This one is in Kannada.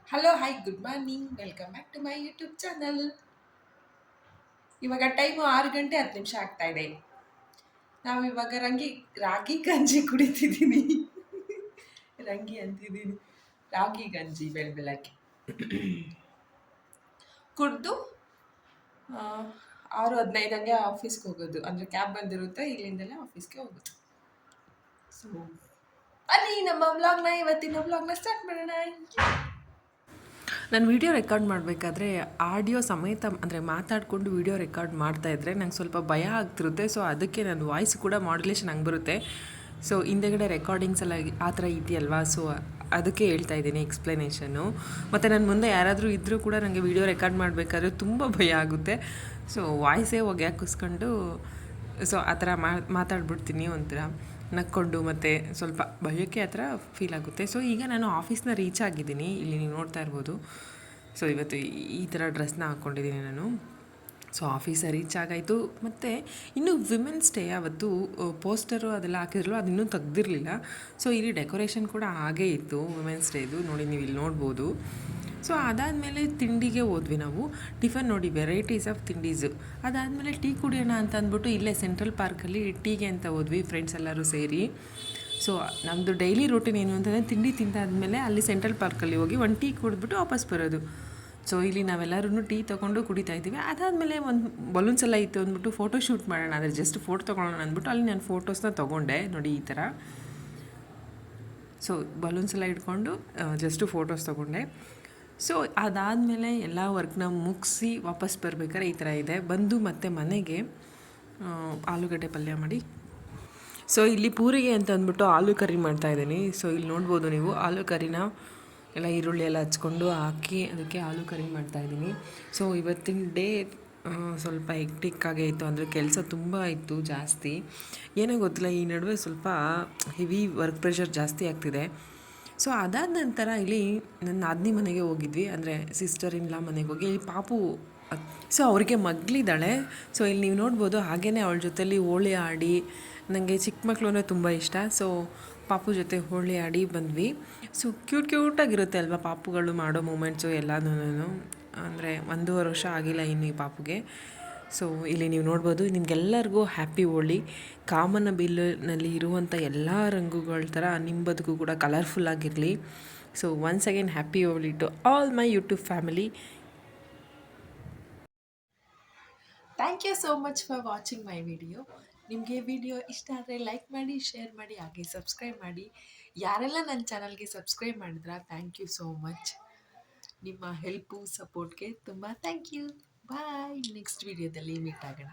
Hello hi good morning welcome back to my YouTube channel. ಇವಾಗ ಟೈಮು 6 ಗಂಟೆ 10 ನಿಮಿಷ ಆಗ್ತಾ ಇದೆ. ನಾವು ಇವಾಗ ರಾಗಿ ಗಂಜಿ ಕುಡಿತಿದ್ದೀನಿ. ರಂಗಿ ಅಂತಿದ್ದೀನಿ, ರಾಗಿ ಗಂಜಿ ಬೆಳಗ್ಗೆ ಕುಡ್ದು 6:15 ಆಫೀಸ್ಗೆ ಹೋಗೋದು. ಅಂದರೆ ಕ್ಯಾಬ್ ಬಂದಿರುತ್ತೆ, ಇಲ್ಲಿಂದಲೇ ಆಫೀಸ್ಗೆ ಹೋಗೋದು. ಸೊ ಬನ್ನಿ ನಮ್ಮ ವ್ಲಾಗ್ನ, ಇವತ್ತಿನ ವ್ಲಾಗ್ನ ಸ್ಟಾರ್ಟ್ ಮಾಡೋಣ. ನಾನು ವೀಡಿಯೋ ರೆಕಾರ್ಡ್ ಮಾಡಬೇಕಾದ್ರೆ ಆಡಿಯೋ ಸಮೇತ ಅಂದರೆ ಮಾತಾಡಿಕೊಂಡು ವೀಡಿಯೋ ರೆಕಾರ್ಡ್ ಮಾಡ್ತಾಯಿದ್ರೆ ನಂಗೆ ಸ್ವಲ್ಪ ಭಯ ಆಗ್ತಿರುತ್ತೆ. ಸೊ ಅದಕ್ಕೆ ನನ್ನ ವಾಯ್ಸ್ ಕೂಡ ಮಾಡ್ಯುಲೇಷನ್ ಹಂಗೆ ಬರುತ್ತೆ. ಸೊ ಹಿಂದೆಗಡೆ ರೆಕಾರ್ಡಿಂಗ್ಸ್ ಎಲ್ಲ ಆ ಥರ ಇದೆಯಲ್ವಾ, ಸೊ ಅದಕ್ಕೆ ಹೇಳ್ತಾ ಇದ್ದೀನಿ ಎಕ್ಸ್ಪ್ಲನೇಷನ್ನು. ಮತ್ತು ನನ್ನ ಮುಂದೆ ಯಾರಾದರೂ ಇದ್ದರೂ ಕೂಡ ನನಗೆ ವೀಡಿಯೋ ರೆಕಾರ್ಡ್ ಮಾಡಬೇಕಾದ್ರೆ ತುಂಬ ಭಯ ಆಗುತ್ತೆ. ಸೊ ವಾಯ್ಸೇ ಹೋಗಿ ಹಾಕಿಸ್ಕೊಂಡು ಸೊ ಆ ಥರ ಮಾತಾಡ್ಬಿಡ್ತೀನಿ ಒಂಥರ ನಕ್ಕೊಂಡು, ಮತ್ತು ಸ್ವಲ್ಪ ಭಯಕ್ಕೆ ಆ ಥರ ಫೀಲ್ ಆಗುತ್ತೆ. ಸೊ ಈಗ ನಾನು ಆಫೀಸ್ನ ರೀಚ್ ಆಗಿದ್ದೀನಿ, ಇಲ್ಲಿ ನೀವು ನೋಡ್ತಾ ಇರ್ಬೋದು. ಸೊ ಇವತ್ತು ಈ ಥರ ಡ್ರೆಸ್ನ ಹಾಕ್ಕೊಂಡಿದ್ದೀನಿ ನಾನು. ಸೊ ಆಫೀಸ ರೀಚ್ ಆಗಾಯಿತು. ಮತ್ತು ಇನ್ನು ವಿಮೆನ್ಸ್ ಡೇ ಅವತ್ತು ಪೋಸ್ಟರು ಅದೆಲ್ಲ ಹಾಕಿದ್ರಲ್ಲ, ಅದು ಇನ್ನೂ ತೆಗ್ದಿರಲಿಲ್ಲ. ಸೊ ಇಲ್ಲಿ ಡೆಕೋರೇಷನ್ ಕೂಡ ಹಾಗೇ ಇತ್ತು ವಿಮೆನ್ಸ್ ಡೇದು, ನೋಡಿ ನೀವು ಇಲ್ಲಿ ನೋಡ್ಬೋದು. ಸೊ ಅದಾದಮೇಲೆ ತಿಂಡಿಗೆ ಹೋದ್ವಿ ನಾವು. ಟಿಫನ್ ನೋಡಿ ವೆರೈಟೀಸ್ ಆಫ್ ತಿಂಡೀಸು. ಅದಾದಮೇಲೆ ಟೀ ಕುಡಿಯೋಣ ಅಂತ ಅಂದ್ಬಿಟ್ಟು ಇಲ್ಲೇ ಸೆಂಟ್ರಲ್ ಪಾರ್ಕಲ್ಲಿ ಟೀಗೆ ಅಂತ ಹೋದ್ವಿ ಫ್ರೆಂಡ್ಸ್ ಎಲ್ಲರೂ ಸೇರಿ. ಸೊ ನಮ್ಮದು ಡೈಲಿ ರೂಟೀನ್ ಏನು ಅಂತಂದರೆ ತಿಂಡಿ ತಿಂದಾದ್ಮೇಲೆ ಅಲ್ಲಿ ಸೆಂಟ್ರಲ್ ಪಾರ್ಕಲ್ಲಿ ಹೋಗಿ ಒಂದು ಟೀ ಕುಡಿದ್ಬಿಟ್ಟು ವಾಪಸ್ ಬರೋದು. ಸೊ ಇಲ್ಲಿ ನಾವೆಲ್ಲರೂ ಟೀ ತೊಗೊಂಡು ಕುಡಿತಾ ಇದ್ದೀವಿ. ಅದಾದಮೇಲೆ ಒಂದು ಬಲೂನ್ಸ್ ಎಲ್ಲ ಇತ್ತು ಅಂದ್ಬಿಟ್ಟು ಫೋಟೋ ಶೂಟ್ ಮಾಡೋಣ, ಅಂದರೆ ಜಸ್ಟ್ ಫೋಟೋ ತೊಗೊಳ್ಳೋಣ ಅಂದ್ಬಿಟ್ಟು ಅಲ್ಲಿ ನಾನು ಫೋಟೋಸ್ನ ತೊಗೊಂಡೆ ನೋಡಿ ಈ ಥರ. ಸೊ ಬಲೂನ್ಸ್ ಎಲ್ಲ ಇಟ್ಕೊಂಡು ಜಸ್ಟು ಫೋಟೋಸ್ ತೊಗೊಂಡೆ. ಸೊ ಅದಾದಮೇಲೆ ಎಲ್ಲ ವರ್ಕ್ನ ಮುಗಿಸಿ ವಾಪಸ್ ಬರ್ಬೇಕಾದ್ರೆ ಈ ಥರ ಇದೆ. ಬಂದು ಮತ್ತೆ ಮನೆಗೆ ಆಲೂಗಡ್ಡೆ ಪಲ್ಯ ಮಾಡಿ, ಸೊ ಇಲ್ಲಿ ಪೂರಿಗೆ ಅಂತ ಅಂದ್ಬಿಟ್ಟು ಆಲೂ ಕರಿ ಮಾಡ್ತಾಯಿದ್ದೀನಿ. ಸೊ ಇಲ್ಲಿ ನೋಡ್ಬೋದು ನೀವು ಆಲೂ ಕರಿನ ಎಲ್ಲ ಈರುಳ್ಳಿ ಎಲ್ಲ ಹಚ್ಕೊಂಡು ಹಾಕಿ ಅದಕ್ಕೆ ಆಲೂ ಕರಿ ಮಾಡ್ತಾಯಿದ್ದೀನಿ. ಸೊ ಇವತ್ತಿನ ಡೇ ಸ್ವಲ್ಪ ಹೆಕ್ಟಿಕ್ಕಾಗೇ ಇತ್ತು, ಅಂದರೆ ಕೆಲಸ ತುಂಬ ಇತ್ತು ಜಾಸ್ತಿ. ಏನೋ ಗೊತ್ತಿಲ್ಲ, ಈ ನಡುವೆ ಸ್ವಲ್ಪ ಹೆವಿ ವರ್ಕ್ ಪ್ರೆಷರ್ ಜಾಸ್ತಿ ಆಗ್ತಿದೆ. ಸೊ ಅದಾದ ನಂತರ ಇಲ್ಲಿ ನನ್ನ ನಾದಿನಿ ಮನೆಗೆ ಹೋಗಿದ್ವಿ, ಅಂದರೆ ಸಿಸ್ಟರ್ ಇನ್ ಲಾ ಮನೆಗೆ ಹೋಗಿ. ಇಲ್ಲಿ ಪಾಪು ಸೊ ಅವರಿಗೆ ಮಗಳಿದ್ದಾಳೆ. ಸೊ ಇಲ್ಲಿ ನೀವು ನೋಡ್ಬೋದು, ಹಾಗೆಯೇ ಅವಳ ಜೊತೆಲಿ ಹೋಳಿ ಆಡಿ, ನನಗೆ ಚಿಕ್ಕ ಮಕ್ಕಳು ಅಂದರೆ ತುಂಬ ಇಷ್ಟ. ಸೊ ಪಾಪು ಜೊತೆ ಹೋಳಿ ಆಡಿ ಬಂದ್ವಿ. ಸೊ ಕ್ಯೂಟಾಗಿರುತ್ತೆ ಅಲ್ವಾ ಪಾಪುಗಳು ಮಾಡೋ ಮೂಮೆಂಟ್ಸು ಎಲ್ಲನೂ. ಅಂದರೆ 1.5 ವರ್ಷ ಆಗಿಲ್ಲ ಇನ್ನು ಈ ಪಾಪುಗೆ. ಸೊ ಇಲ್ಲಿ ನೀವು ನೋಡ್ಬೋದು, ನಿಮಗೆಲ್ಲರಿಗೂ ಹ್ಯಾಪಿ ಹೋಳಿ. ಕಾಮನ ಬಿಲ್ಲಿನಲ್ಲಿ ಇರುವಂಥ ಎಲ್ಲ ರಂಗುಗಳ ಥರ ನಿಮ್ಮ ಬದುಕು ಕೂಡ ಕಲರ್ಫುಲ್ಲಾಗಿರಲಿ. So once again happy Holi to all my YouTube family. Thank you so much for watching my video. ನಿಮಗೆ ವಿಡಿಯೋ ಇಷ್ಟ ಆದರೆ ಲೈಕ್ ಮಾಡಿ, ಶೇರ್ ಮಾಡಿ, ಹಾಗೆ ಸಬ್ಸ್ಕ್ರೈಬ್ ಮಾಡಿ. ಯಾರೆಲ್ಲ ನನ್ನ ಚಾನಲ್ಗೆ ಸಬ್ಸ್ಕ್ರೈಬ್ ಮಾಡಿದ್ರಾ, ಥ್ಯಾಂಕ್ ಯು ಸೋ ಮಚ್. ನಿಮ್ಮ ಹೆಲ್ಪು ಸಪೋರ್ಟ್ಗೆ ತುಂಬ ಥ್ಯಾಂಕ್ ಯು. ಬಾಯ್. ನೆಕ್ಸ್ಟ್ ವಿಡಿಯೋದಲ್ಲಿ ಮೀಟ್ ಆಗೋಣ.